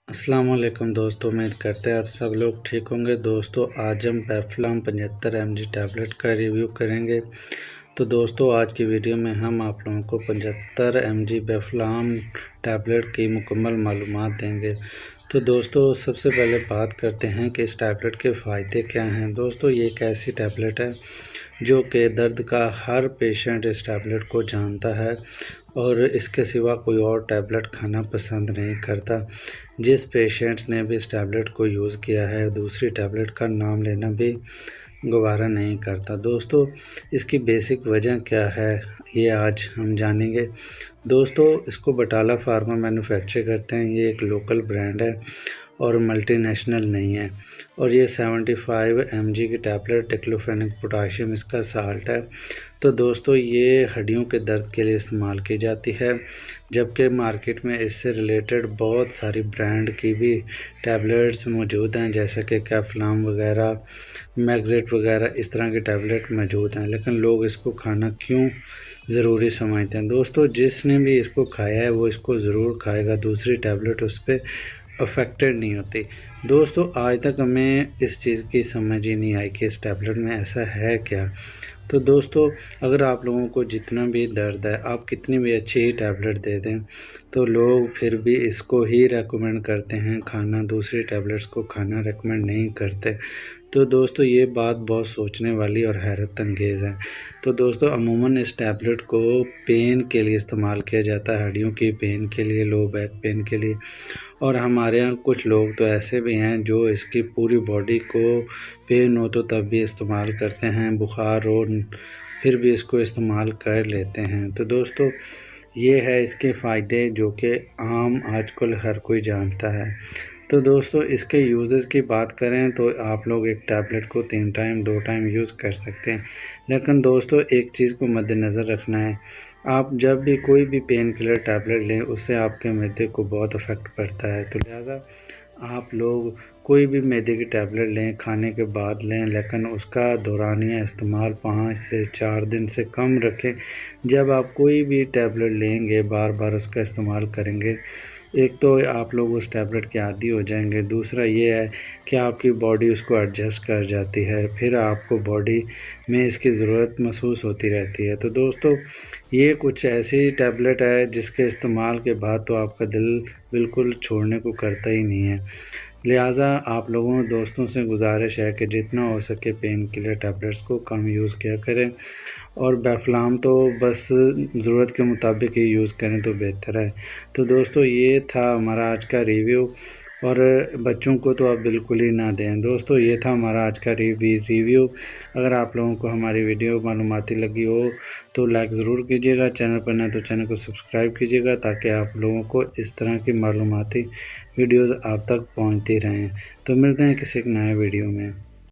अस्सलाम वालेकुम दोस्तों, उम्मीद करते हैं आप सब लोग ठीक होंगे। दोस्तों आज हम बेफ्लाम 75 mg टैबलेट का रिव्यू करेंगे। तो दोस्तों आज की वीडियो में हम आप लोगों को 75 mg बेफ्लाम टैबलेट की मुकम्मल मालूमात देंगे। तो दोस्तों सबसे पहले बात करते हैं कि इस टैबलेट के फ़ायदे क्या हैं। दोस्तों ये एक ऐसी टैबलेट है जो कि दर्द का हर पेशेंट इस टैबलेट को जानता है और इसके सिवा कोई और टैबलेट खाना पसंद नहीं करता। जिस पेशेंट ने भी इस टैबलेट को यूज़ किया है दूसरी टैबलेट का नाम लेना भी गवारा नहीं करता। दोस्तों इसकी बेसिक वजह क्या है ये आज हम जानेंगे। दोस्तों इसको बटाला फार्मा मैन्युफैक्चर करते हैं। ये एक लोकल ब्रांड है और मल्टी नेशनल नहीं है। और ये 75 mg की टैबलेट डिक्लोफेनेक पोटाशियम इसका साल्ट है। तो दोस्तों ये हड्डियों के दर्द के लिए इस्तेमाल की जाती है, जबकि मार्केट में इससे रिलेटेड बहुत सारी ब्रांड की भी टैबलेट्स मौजूद हैं, जैसे कि कैफ्लाम वगैरह, मैगजेट वगैरह इस तरह की टैबलेट मौजूद हैं। लेकिन लोग इसको खाना क्यों ज़रूरी समझते हैं? दोस्तों जिसने भी इसको खाया है वो इसको ज़रूर खाएगा, दूसरी टैबलेट उस पर अफेक्टेड नहीं होती। दोस्तों आज तक हमें इस चीज़ की समझ ही नहीं आई कि इस टैबलेट में ऐसा है क्या। तो दोस्तों अगर आप लोगों को जितना भी दर्द है आप कितनी भी अच्छी ही टैबलेट दे दें तो लोग फिर भी इसको ही रेकमेंड करते हैं खाना, दूसरी टैबलेट्स को खाना रेकमेंड नहीं करते। तो दोस्तों ये बात बहुत सोचने वाली और हैरत अंगेज़ है। तो दोस्तों अमूमन इस टैबलेट को पेन के लिए इस्तेमाल किया जाता है, हड्डियों की पेन के लिए, लो बैक पेन के लिए। और हमारे यहाँ कुछ लोग तो ऐसे भी हैं जो इसकी पूरी बॉडी को पेन हो तो तब भी इस्तेमाल करते हैं, बुखार हो फिर भी इसको इस्तेमाल कर लेते हैं। तो दोस्तों ये है इसके फ़ायदे जो कि आम आजकल हर कोई जानता है। तो दोस्तों इसके यूज़ेस की बात करें तो आप लोग एक टैबलेट को 3 टाइम 2 टाइम यूज़ कर सकते हैं। लेकिन दोस्तों एक चीज़ को मद्देनज़र रखना है, आप जब भी कोई भी पेन किलर टैबलेट लें उससे आपके मैदे को बहुत अफेक्ट पड़ता है। तो लिहाजा आप लोग कोई भी मैदे की टैबलेट लें खाने के बाद लें, लेकिन उसका दौरानिया इस्तेमाल 5 से 4 दिन से कम रखें। जब आप कोई भी टैबलेट लेंगे बार बार उसका इस्तेमाल करेंगे, एक तो आप लोग उस टैबलेट के आदी हो जाएंगे, दूसरा ये है कि आपकी बॉडी उसको एडजस्ट कर जाती है, फिर आपको बॉडी में इसकी ज़रूरत महसूस होती रहती है। तो दोस्तों ये कुछ ऐसी टैबलेट है जिसके इस्तेमाल के बाद तो आपका दिल बिल्कुल छोड़ने को करता ही नहीं है। लिहाजा आप लोगों दोस्तों से गुजारिश है कि जितना हो सके पेन किलर टैबलेट्स को कम यूज़ किया करें और बेफ्लाम तो बस ज़रूरत के मुताबिक ही यूज़ करें तो बेहतर है। तो दोस्तों ये था हमारा आज का रिव्यू, और बच्चों को तो आप बिल्कुल ही ना दें। दोस्तों ये था हमारा आज का रिव्यू। अगर आप लोगों को हमारी वीडियो मालूमाती लगी हो तो लाइक ज़रूर कीजिएगा, चैनल पर ना तो चैनल को सब्सक्राइब कीजिएगा ताकि आप लोगों को इस तरह की मालूमाती वीडियोज़ आप तक पहुँचती रहें। तो मिलते हैं किसी एक नए वीडियो में।